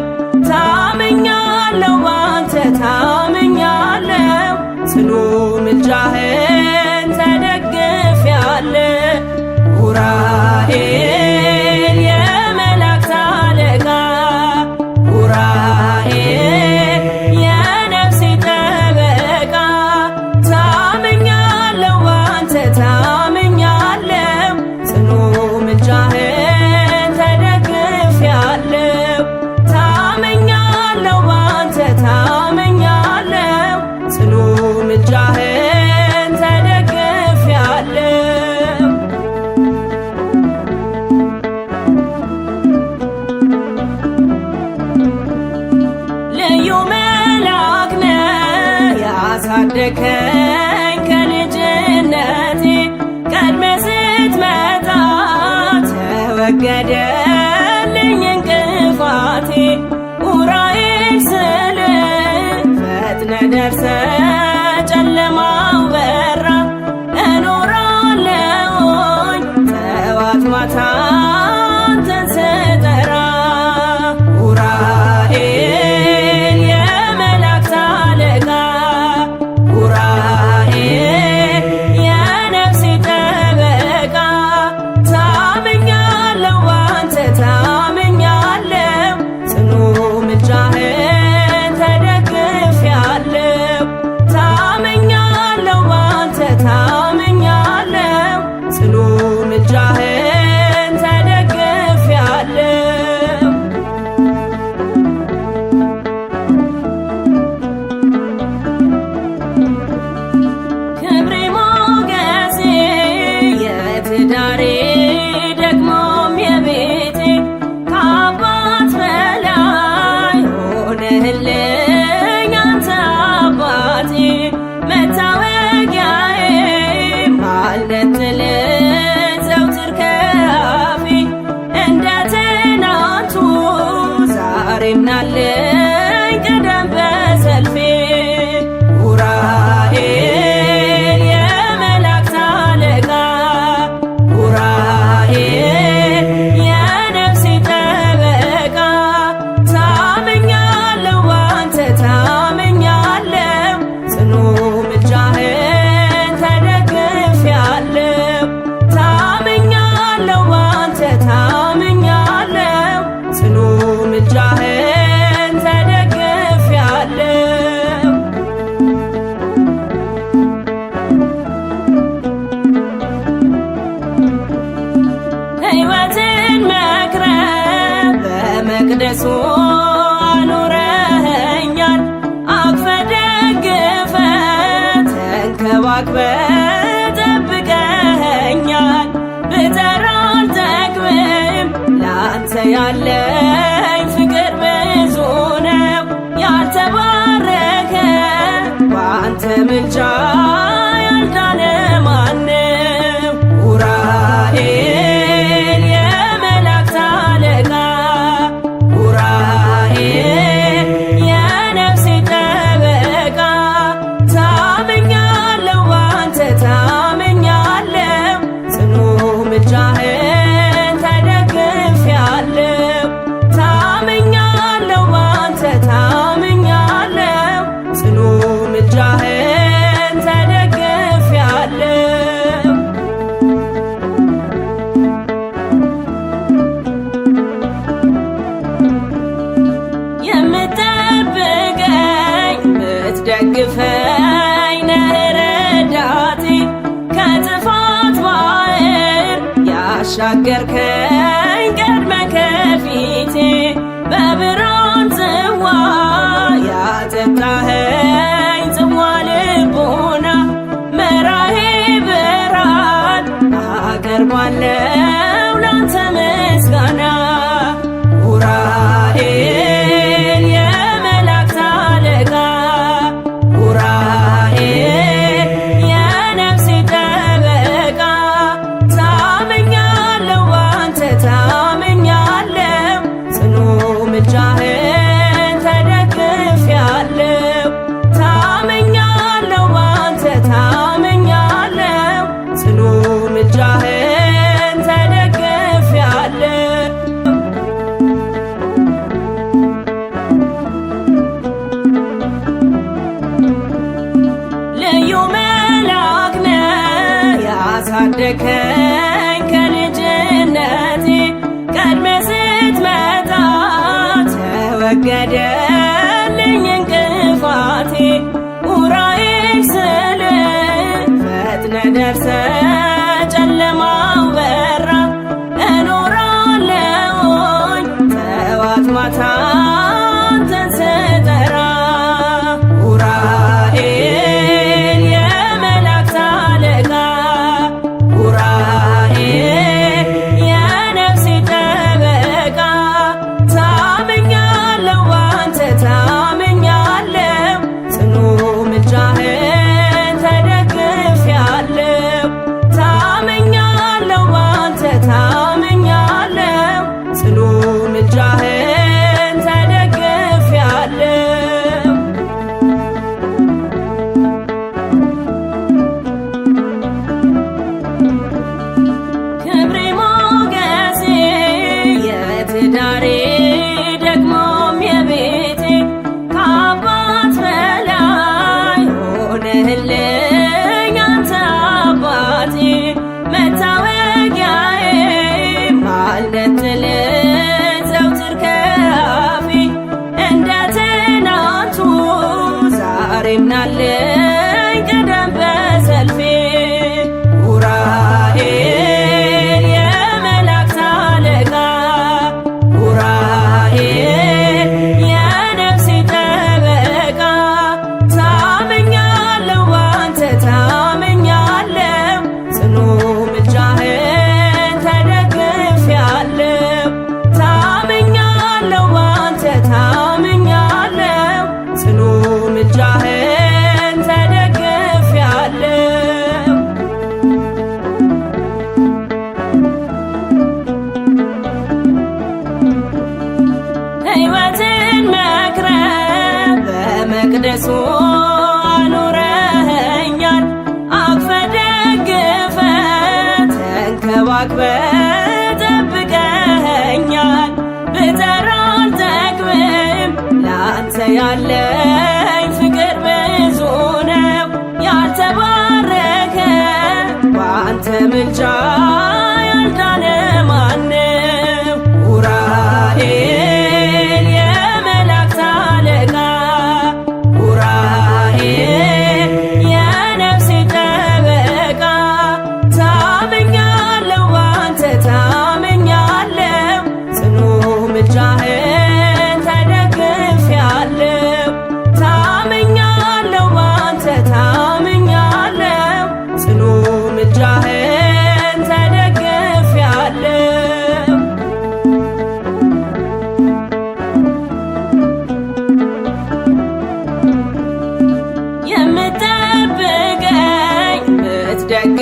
ታመኛለሁ ባንተ ታመኛለሁ ጽኑ ምልጃህን ተደግፌአለሁ ኡራኤል የመላእክት አለቃ ኡራኤል የነፍሴ ጠበቃ ታመኛለሁ ባንተ ታመኛለሁ ጽኑ ምልጃህን ተደግፌአለሁ ታመኛለሁ ባንተ ታመኛለሁ ጽኑ ምልጃህን ተደግፌአለሁ ልዩ መልአክ ነህ ያሳደከኝ ከልጅነቴ ቀድመ ስትመጣ ተወገደልኝ እንቅፋቴ ኡራኤል ስል ፈጥነ ደርሰ ጨለማው በራ እኖራለሁኝ ጠዋት ማታ አንተን ስጠራ ኡራኤል የመላእክት አለቃ ኡራኤል የነፍሴ ጠበቃ ታመኛለሁ ባንተ ታመኛለሁ ጽኑ ምልጃህን ተደግፌአለሁ ታመኛለሁ ባንተ ታመኛለሁ ጽኑ ምልጃህን ተደግፌአለሁ ክብሬ ሞገሴ የትዳሬ ደግሞም የቤቴ ከአባት በላይ ሆነህልኝ አንተ አባቴ መታወቂያዬ ማልነጥል ዘውትር ከአፌ እንደ ትናንቱ ዛሬም ናለኝ ቀደም በሰልፌ ኡራኤል የመላእክት አለቃ ኡራኤል የነፍሴ ጠበቃ ታመኛለሁ ተንከባክበህ ጠብቀኸኛል። ብጠራ አልጠግብም ላንተ ያለኝ ፍቅር ብዙ ነው። ያልተባረከ በአንተ ምልጃ ያልዳነ ማነው? ኡራኤል የመላእክት አለቃ ኡራኤል የነፍሴ ጠበቃ ታምኛለሁ ባንተ ታምኛለሁ ጽኑ ምልጃህን ተደግፌአለሁ። ታምኛለሁ ባንተ ታምኛለሁ ጽኑ ምልጃህን ተደግፌአለሁ። የምትጠብቀኝ የምትደግፈኝ ነህ ረዳቴ ከጥፋት ባሕር ያሻገርከኝ ቀድመህ ከፊቴ በብርሃን ጽዋ ያጠጣኸኝ ጽዋ ልቦና መራሄ ብርሃን አቀርባለሁ ላንተ ምስጋና። ኡራኤል የመላእክት አለቃ ኡራኤል የነፍሴ ጠበቃ ታምኛለሁ ባንተ ታምኛለሁ ጽኑ ምልጃህን ተደግፌአለሁ። ታምኛለሁ ባንተ ታምኛለሁ ጽኑ ምልጃህን ተደግፌአለሁ። ልዩ መልአክ ነህ ያሳደከኝ ከልጅነቴ ቀድመህ ስትመጣ ተወገደልኝ እንቅፋቴ። ኡራኤል ስልህ ፈጥነህ ደርሰህ ጨለማው በራ እኖራለሁኝ ጠዋት ማታ አንተን ስጠራ። ኡራኤል የመላእክት አለቃ ኡራኤል የነፍሴ ጠበቃ ታምኛለሁ ባንተ ታምኛለሁ ጽኑ ምልጃህን ተደግፌአለሁ። ታምኛለሁ ባንተ ታምኛለሁ ጽኑ ምልጃህን ተደግፌአለሁ። ክብሬ ሞገሴ የትዳሬ ደግሞም የቤቴ ከአባት በላይ ሆነህልኝ አንተ አባቴ መታወቂያዬ ማልነጥልህ ዘውትር ከአፌ እንደ ትናንቱ ዛሬም ናለኝ ቀደም በሰልፌ። ኡራኤል የመላእክት አለቃ ኡራኤል የነፍሴ ጠበቃ ታምኛለሁ ባንተ ታምኛለሁ ጽኑ ምልጃህን ተደግፌአለሁ። ታምኛለሁ ባንተ ታምኛለሁ ጽኑ ምልጃህን ተደግፌአለሁ። ሕይወትን መክረህ በመቅደሱ አኑረኸኛል። አቅፈህ ደግፈህ ተንከባክበህ ጠብቀኸኛል። ብጠራ አልጠግብም ላንተ ያለኝ ፍቅር ብዙ ነው። ያልተባረከ በአንተ ምልጃ ያልዳነ ማነው? ኡራኤል የመላእክት አለቃ ኡራኤል የነፍሴ ጠበቃ ታምኛለሁ ባንተ ታምኛለሁ ጽኑ ምልጃህን ተደግፌአለሁ። ታምኛለሁ ባንተ ታምኛለሁ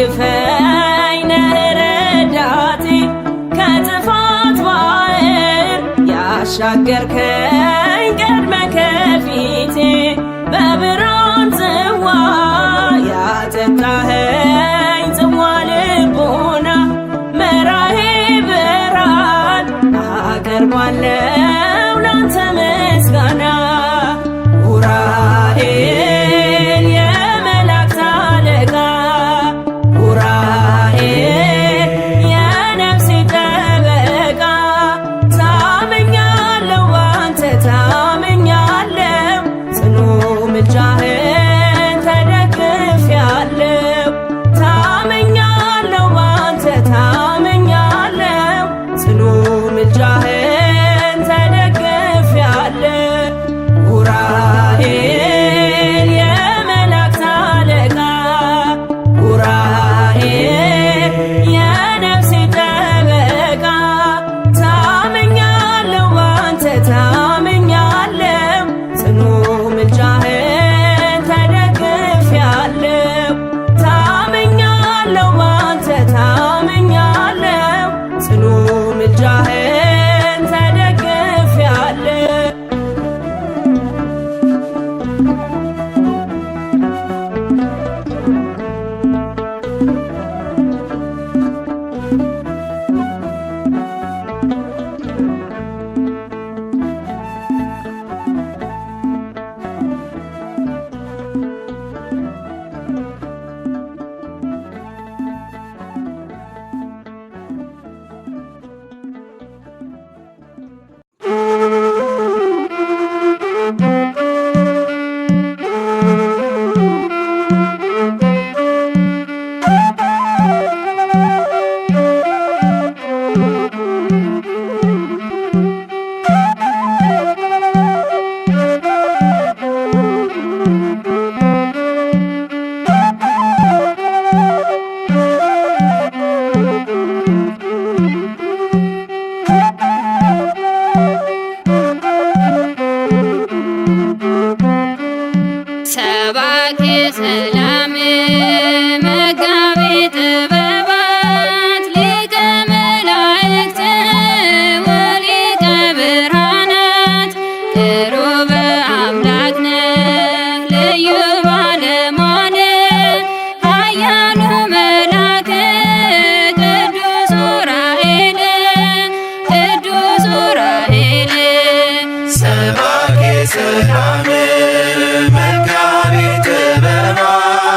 ደግፈኝ ነህ ረዳቴ ከጥፋት ባሕር ያሻገርከኝ ቀድመ ከፊቴ በብርሃን ጽዋ ያጠጣኸኝ ጽዋ ልቦና መራሄ ብርሃን አቀርባለሁ ላንተ ምስጋና ኡራኤል የመላእክት አለቃ ኡራኤል የነፍሴ ጠበቃ ታመኛለሁ ባንተ ታመኛለሁ ጽኑ ምልጃህን ተደግፌአለሁ ታመኛለሁ ባንተ ታመኛለሁ ጽኑ ምልጃህን ተደግፌአለሁ ኡራኤል የመላእክት አለቃ ኡራኤል የነፍሴ ጠበቃ ታመኛለሁ ባንተ ታመኛለሁ ጽኑ ምልጃህን ተደግፌአለሁ ታመኛለሁ ባንተ ታመኛለሁ ጽኑ ምልጃህን ተደግፌአለሁ ሰባኬ ሰላም መጋቤ ጥበባት ሊቀ መላእክት ወሊቀ ብርሃናት ቅሩበ አምላክ ነህ ልዩ ባለሟል ኃያሉ መልአክ ቅዱስ ኡራኤል ቅዱስ ኡራኤል ሰባኬ ሰላም መጋቤ ጥበባት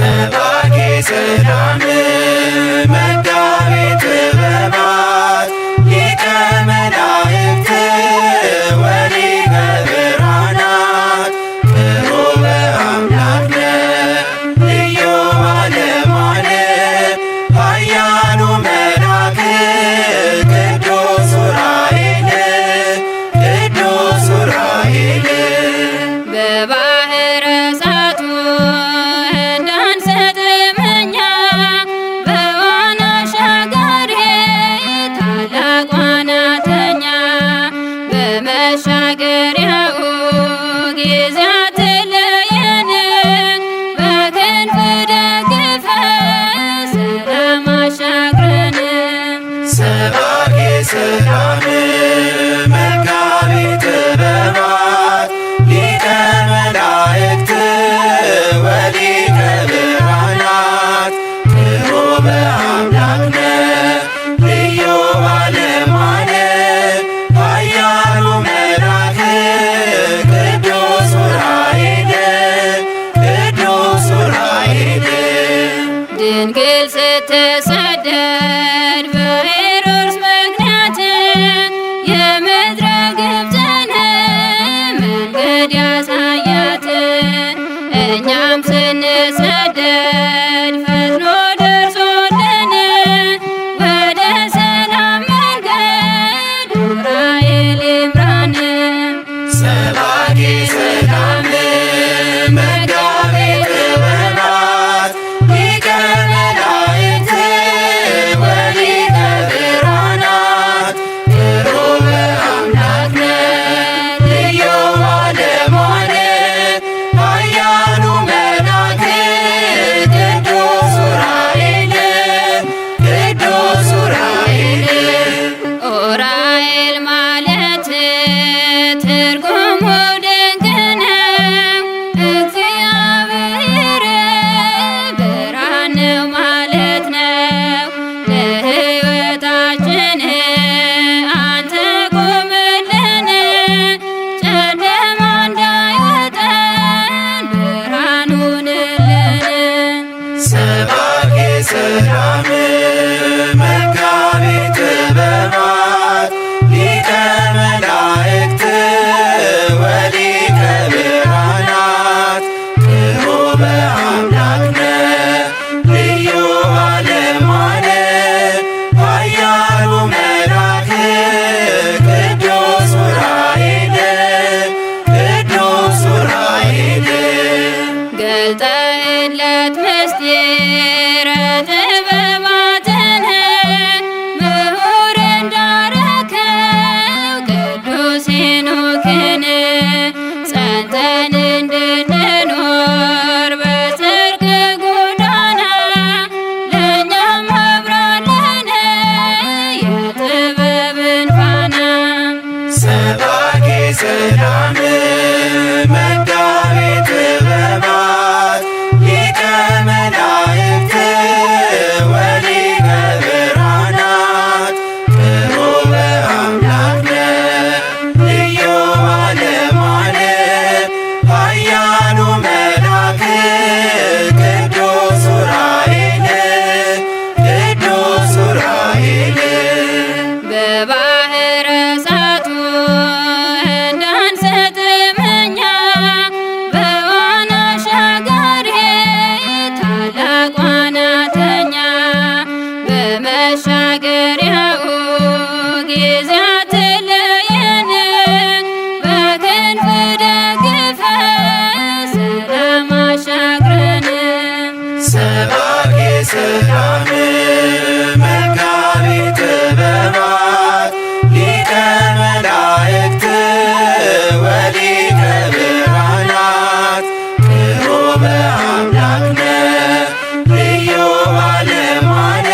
ሰባኬ ሰላም መጋቤ ጥበባት ሊቀ መላእክት ወሊቀ ብርሃናት ቅሩበ አምላክ ልዩ ባለሟል ኃያሉ መልአክ ቅዱስ ዑራኤል ቅዱስ ዑራኤል በባሕረ እሳቱ እንዳንሰጥም እኛ በዋና አሻጋሪ ታላቅ ዋናተኛ በመሻገሪያው ጊዜ አትለየን በክንፍ ደግፈህ ሰላም አሻግረን። ሰባኬ ሰላም መጋቤ ጥበባት ሊቀ መላእክት ወሊቀ ብርሃናት ቅሩበ አምላክ ልዩ ባለሟል ኃያሉ መልአክ ቅዱስ ዑራኤል ቅዱስ ዑራኤል ድንግል ስትሰደድ በሄሮድስ ምክንያት የምድረ ግብፅን መንገድ ያሳያት እኛም ስንሰደድ ፈጥኖ ደርሶልን ወደ ሰላም መንገድ ዑራኤል ይምራን። ሰባኬ ሰላም መጋቤ ጥበባት ሊቀ መላእክት ወሊቀ ብርሃናት ቅሩበ አምላክ ልዩ ባለሟል ኃያሉ መልአክ ቅዱስ ዑራኤል ቅዱስ ዑራኤል ዑራኤል ማለት ትርጉሙ ድንቅ ነው። እግዚአብሔር ብርሃን ነው ማለት ነው። ለሕይወታችን አንተ ቁምልን ጨለማ እንዳይወጠን ብርሃን ሁንልን። ሰባኬ ሰላም መጋቤ ጥበባት ሊቀ መላእክት ወሊቀ ብርሃናት ቅሩበ አምላክ ልዩ ባለሟል ኃያሉ መልአክ ቅዱስ ዑራኤል ቅዱስ ዑራኤል ገልጠህለት ምስጢረ ጥበባትን ምሁር እንዳረከው ቅዱስ ሄኖክን ጸንተን እንድንኖር በጽድቅ ጎዳና ለእኛም አብራለን የጥበብን ፋና። ሰባኬ ሰላም መጋቤ ጥበባት ሊቀ መላእክት ወሊቀ ብርሃናት ቅሩበ አምላክ ልዩ ባለሟል ኃያሉ መልአክ ቅዱስ ዑራኤል ቅዱስ ዑራኤል በባሕረ እሳቱ እንዳንሰጥም እኛ በዋና አሻጋሪ ታላቅ ዋናተኛ በመሻገሪያው ጊዜ አትለየን በክንፍ ደግፈህ ሰላም አሻግረን። ሰባኬ ሰላም መጋቤ ጥበባት ሊቀ መላእክት ወሊቀ ብርሃናት ቅሩበ አምላክ ልዩ ባለሟል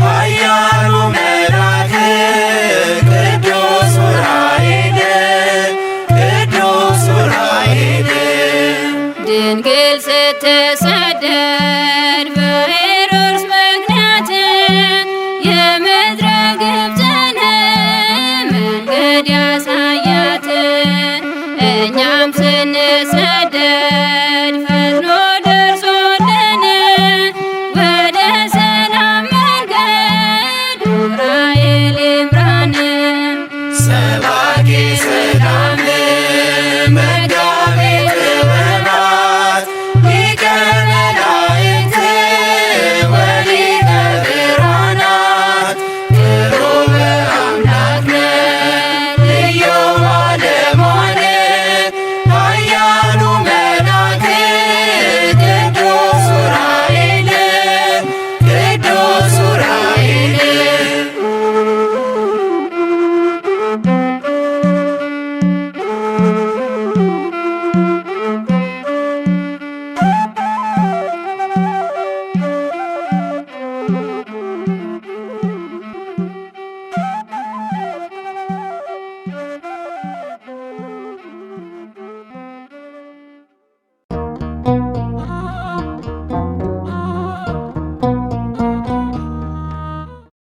ኃያሉ መልአክ ቅዱስ ዑራኤል ቅዱስ ዑራኤል ድንግል ስትሰደድ